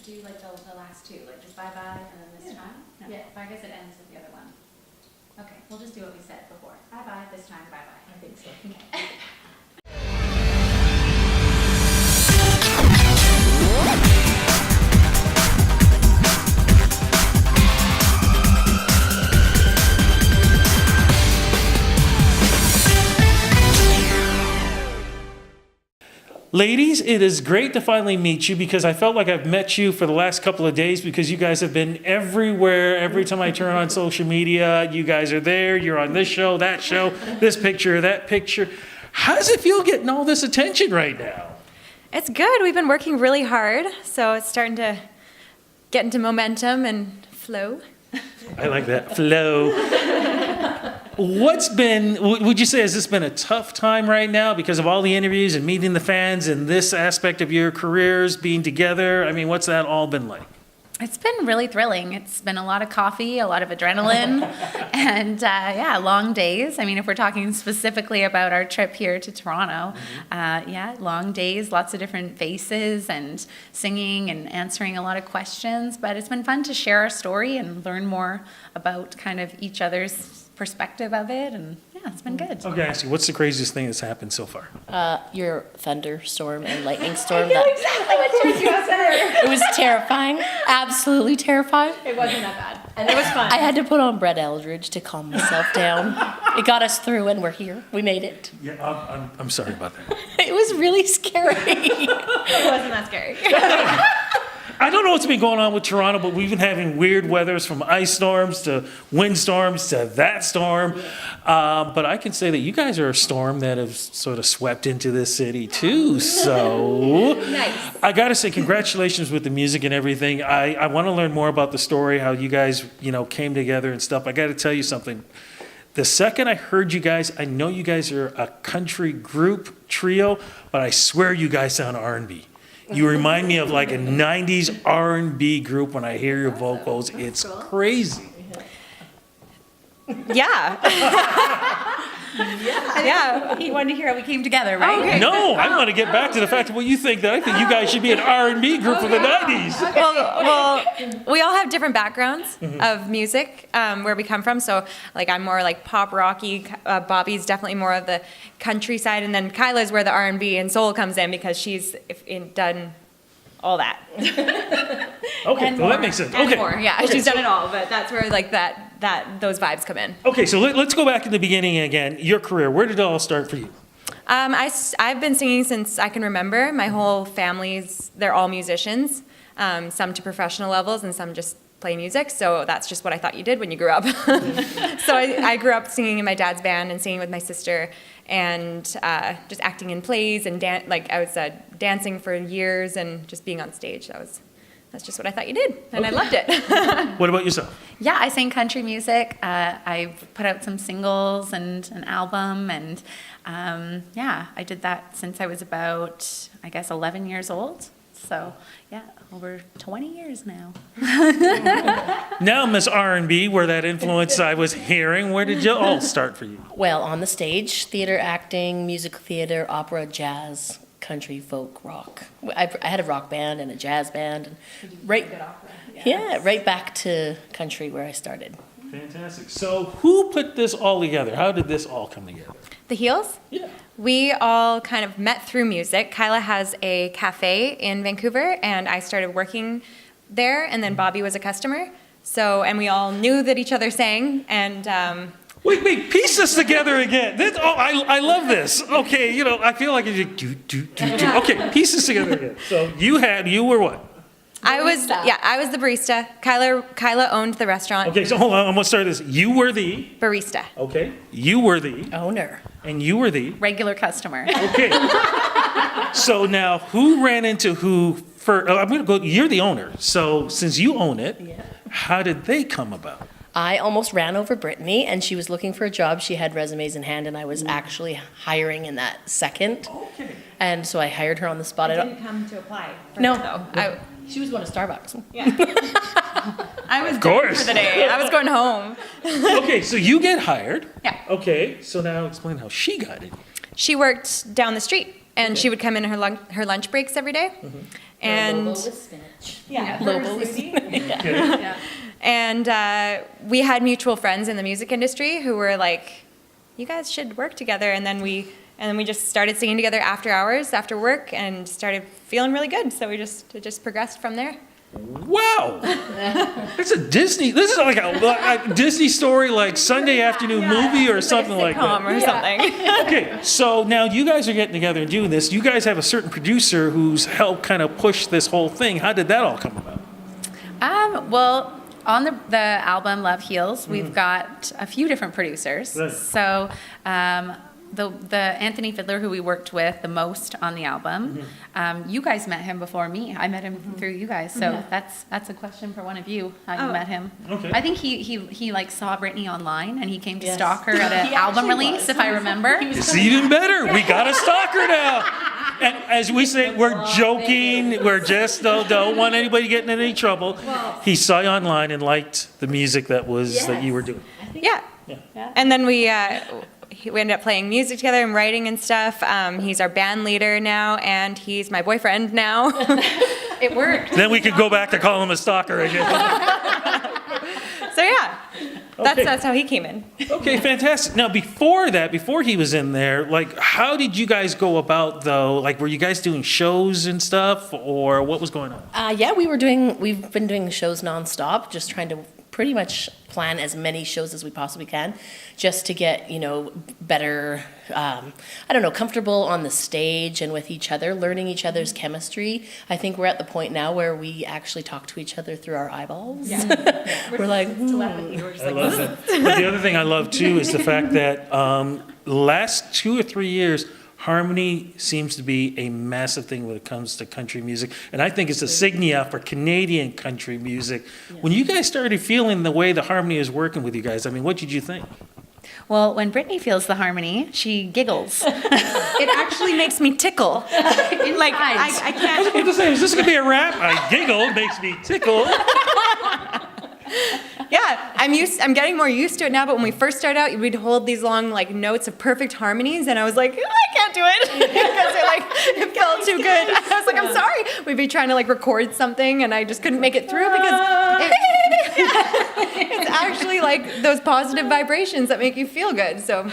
do like the last two, like just bye-bye and then this time? No. Yeah. I guess it ends with the other one. Okay, we'll just do what we said before. Bye-bye, this time, bye-bye. I think so. Okay. Ladies, it is great to finally meet you because I felt like I've met you for the last couple of days because you guys have been everywhere. Every time I turn on social media, you guys are there. You're on this show, this picture, that picture. How does it feel getting all this attention right now? It's good. We've been working really hard, so it's starting to get into momentum and flow. I like that. Flow. Would you say, has this been a tough time right now because of all the interviews and meeting the fans and this aspect of your careers being together? I mean, what's that all been like? It's been really thrilling. It's been a lot of coffee, a lot of adrenaline, and long days. I mean, if we're talking specifically about our trip here to Toronto, long days, lots of different faces and singing and answering a lot of questions. But it's been fun to share our story and learn more about kind of each other's perspective of it, and yeah, it's been good. Okay, ask you, what's the craziest thing that's happened so far? Your thunderstorm and lightning storm. I know exactly what you're saying. It was terrifying, absolutely terrifying. It wasn't that bad, and it was fun. I had to put on Brett Eldridge to calm myself down. It got us through, and we're here. We made it. Yeah, I'm sorry about that. It was really scary. It wasn't that scary. I don't know what's been going on with Toronto, but we've been having weird weathers from ice storms to windstorms to that storm. But I can say that you guys are a storm that have sort of swept into this city too. So Nice. I got to say congratulations with the music and everything. I want to learn more about the story, how you guys, came together and stuff. I got to tell you something. The second I heard you guys, I know you guys are a country group trio, but I swear you guys sound R&B. You remind me of like a 90s R&B group when I hear your vocals. It's crazy. Yeah. Yeah. He wanted to hear how we came together, right? Okay. No, I want to get back to the fact of what you think, that I think you guys should be an R&B group from the 90s. Well, we all have different backgrounds of music, where we come from. So, like, I'm more like pop rocky. Bobby's definitely more of the countryside, and then Kyla's where the R&B and soul comes in because she's done all that. Okay, well, that makes sense. And Okay. more, yeah. Okay, She's so- done it all, but that's where like those vibes come in. Okay, so let's go back to the beginning again. Your career, where did it all start for you? I've been singing since I can remember. My whole family's, they're all musicians, some to professional levels and some just play music. So that's just what I thought you did when you grew up. So I grew up singing in my dad's band and singing with my sister and just acting in plays and I was dancing for years and just being on stage. That's just what I thought you did, and I loved it. What about yourself? Yeah, I sing country music. I've put out some singles and an album, and I did that since I was about, 11 years old. So, yeah, over 20 years now. Now, Miss R&B, where that influence I was hearing, where did it all start for you? Well, on the stage, theater acting, musical theater, opera, jazz, country, folk, rock. I had a rock band and a jazz band. And right back to country where I started. Fantastic. So who put this all together? How did this all come together? The Heels? Yeah. We all kind of met through music. Kyla has a cafe in Vancouver, and I started working there, and then Bobby was a customer. So, and we all knew that each other sang, and Wait, piece this together again. I love this. Okay, I feel like it's do. Okay, piece this together again. So you were what? I was the barista. Kyla owned the restaurant. Okay, so hold on, I'm gonna start this. You were the, Barista. okay, you were the, Owner. and you were the, Regular customer. okay. So now, who ran into who first? I'm gonna go, you're the owner. So since you own it, how did they come about? I almost ran over Brittany, and she was looking for a job. She had resumes in hand, and I was actually hiring in that second. Okay. And so I hired her on the spot. come to apply. No, she was going to Starbucks. I was Of course. done for the day. I was going home. Okay, so you get hired. Yeah. Okay, so now explain how she got it. She worked down the street, and she would come in her lunch breaks every day. And Lobo with spinach. yeah, Lobo with Okay. and we had mutual friends in the music industry who were like, "You guys should work together." And then we just started singing together after hours, after work, and started feeling really good. So it just progressed from there. Wow. It's a Disney, this is like a Disney story, like Sunday afternoon movie or something like that. Or something. Okay, so now you guys are getting together and doing this. You guys have a certain producer who's helped kind of push this whole thing. How did that all come about? Well, on the album Love Heals, we've got a few different producers. Right. So the Anthony Fiddler, who we worked with the most on the album, you guys met him before me. I met him through you guys. So that's a question for one of you, how you met him. Okay. I think he like saw Brittany online and he came to Yes. stalk her at an He album actually release, was. if I remember. It's even better. We got a stalker now. And as we say, we're joking. We're just don't want anybody getting in any trouble. He saw you online and liked the music that you were doing. Yeah. And then we ended up playing music together and writing and stuff. He's our band leader now, and he's my boyfriend now. It worked. Then we could go back to call him a stalker again. So yeah, Okay. that's how he came in. Okay, fantastic. Now, before that, before he was in there, like, how did you guys go about, though? Like, were you guys doing shows and stuff, or what was going on? Yeah, we've been doing shows nonstop, just trying to pretty much plan as many shows as we possibly can, just to get, better, comfortable on the stage and with each other, learning each other's chemistry. I think we're at the point now where we actually talk to each other through our eyeballs. We're like, I love that. But the other thing I love, too, is the fact that last 2 or 3 years, harmony seems to be a massive thing when it comes to country music. And I think it's a signia for Canadian country music. When you guys started feeling the way the harmony is working with you guys, I mean, what did you think? Well, when Brittany feels the harmony, she giggles. It actually makes me tickle. Like I I was can't. about to say, is this going to be a rap? I giggle, makes me tickle. Yeah, I'm getting more used to it now. But when we first started out, we'd hold these long like notes of perfect harmonies, and I was like, I can't do it because it felt too good. I was like, I'm sorry. We'd be trying to like record something, and I just couldn't make it through because it's actually like those positive vibrations that make you feel good. So.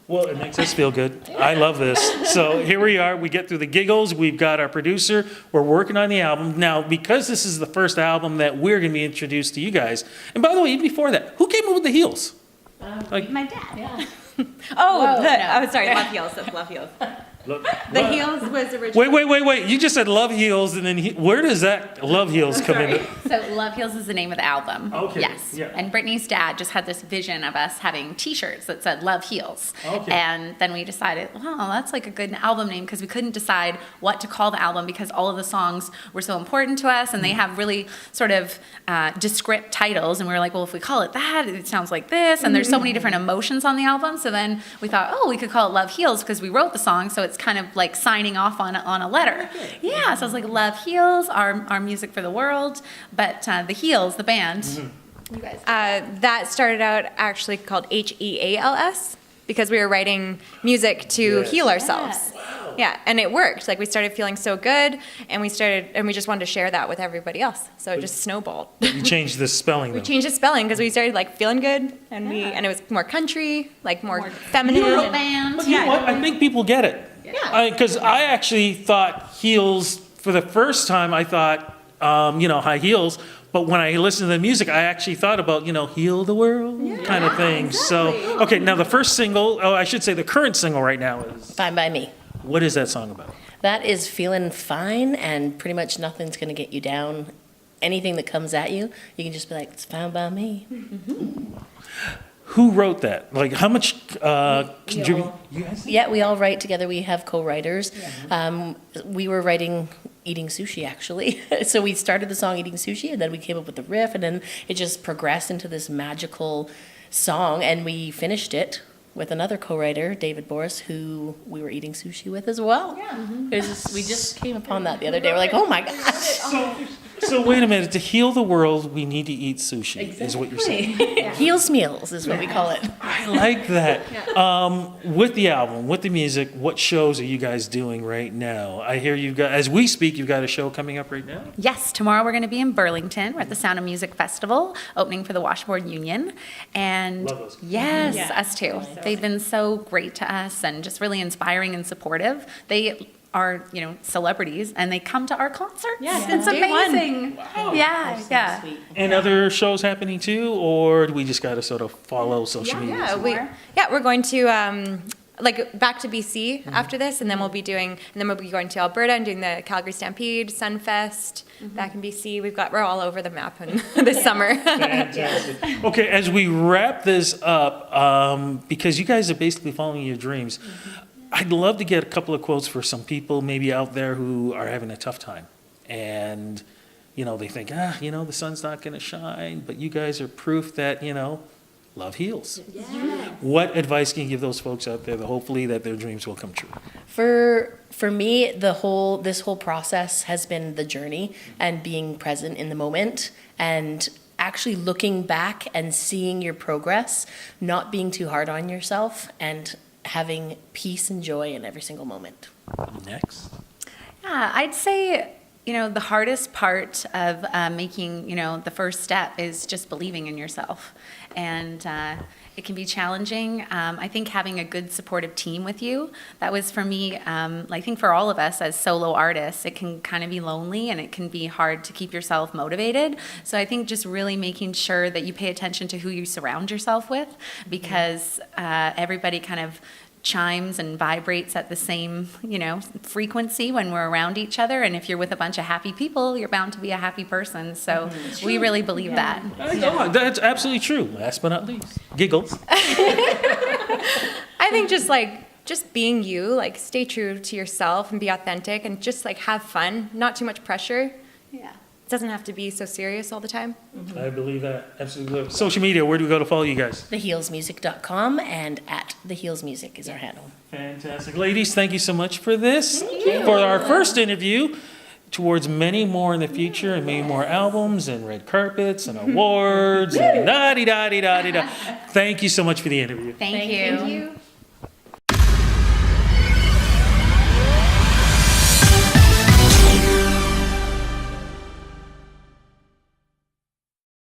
Well, it makes us feel good. I love this. So here we are. We get through the giggles. We've got our producer. We're working on the album. Now, because this is the first album that we're going to be introduced to you guys, and by the way, even before that, who came up with the heels? Like, My dad. yeah. Oh, no. sorry, Love Heels. That's Love Heels. look, The what? Heels was originally. Wait. You just said Love Heels, and then where does that Love Heels come in? So Love Heals is the name of the album. Okay, Yes. yeah. And Brittany's dad just had this vision of us having T-shirts that said Love Heals. Okay. And then we decided, wow, that's like a good album name because we couldn't decide what to call the album because all of the songs were so important to us and they have really sort of descript titles. And we were like, well, if we call it that, it sounds like this. And there's so many different emotions on the album. So then we thought, oh, we could call it Love Heals because we wrote the song. So it's kind of like signing off on a letter. Yeah. So it's like Love Heals, our music for the world. But the Heels, the band, you guys. That started out actually called HEALS because we were writing music to heal ourselves. Yeah, and it worked. Like we started feeling so good, and we just wanted to share that with everybody else. So it just snowballed. You changed the spelling, We though. changed the spelling because we started like feeling good, and it was more country, like more feminine. Girl band. But you know what? I think people get it. Yeah. Because I actually thought heels, for the first time, I thought, high heels. But when I listened to the music, I actually thought about, heal the world kind of thing. So, okay, now the first single, I should say the current single right now is, Fine by me. what is that song about? That is feeling fine, and pretty much nothing's going to get you down. Anything that comes at you, you can just be like, it's fine by me. Who wrote that? Like, how much contribute? You guys? Yeah, we all write together. We have co-writers. We were writing Eating Sushi, actually. So we started the song Eating Sushi, and then we came up with the riff, and then it just progressed into this magical song, and we finished it with another co-writer, David Boris, who we were eating sushi with as well. Yeah. We just came upon that the other day. We're like, oh my gosh. So wait a minute, to heal the world, we need to eat sushi, is what you're saying. Heels Meals is what we call it. I like that. With the album, with the music, what shows are you guys doing right now? I hear you've got, as we speak, you've got a show coming up right now? Yes, tomorrow we're going to be in Burlington. We're at the Sound of Music Festival, opening for the Washboard Union. And Love those. yes, Yeah. us too. They've been so great to us and just really inspiring and supportive. They are, celebrities, and they come to our concert. Yeah, It's day one. amazing. Yeah, yeah. Sweet. And other shows happening too, or do we just got to sort of follow social media? We're going to back to BC after this, and then we'll be going to Alberta and doing the Calgary Stampede, Sunfest, back in BC. We're all over the map this summer. Fantastic. Okay, as we wrap this up, because you guys are basically following your dreams, I'd love to get a couple of quotes for some people maybe out there who are having a tough time. And, they think, the sun's not going to shine, but you guys are proof that, love heals. Yeah. What advice can you give those folks out there that hopefully that their dreams will come true? For me, this whole process has been the journey and being present in the moment and actually looking back and seeing your progress, not being too hard on yourself, and having peace and joy in every single moment. Next. Yeah, I'd say, the hardest part of making, the first step is just believing in yourself. And it can be challenging. I think having a good supportive team with you, that was for me, I think for all of us as solo artists, it can kind of be lonely and it can be hard to keep yourself motivated. So I think just really making sure that you pay attention to who you surround yourself with, because everybody kind of chimes and vibrates at the same, frequency when we're around each other. And if you're with a bunch of happy people, you're bound to be a happy person. So we really believe that. I know, that's absolutely true. Last but not least, giggles. I think just being you, stay true to yourself and be authentic and just have fun, not too much pressure. Yeah. It doesn't have to be so serious all the time. I believe that. Absolutely. Social media, where do we go to follow you guys? TheHeelsMusic.com and @TheHeelsMusic is our handle. Fantastic. Ladies, thank you so much for this. For our first interview, towards many more in the future and many more albums and red carpets and awards and da-di-da-di-da-di-da. Thank you so much for the interview. Thank you.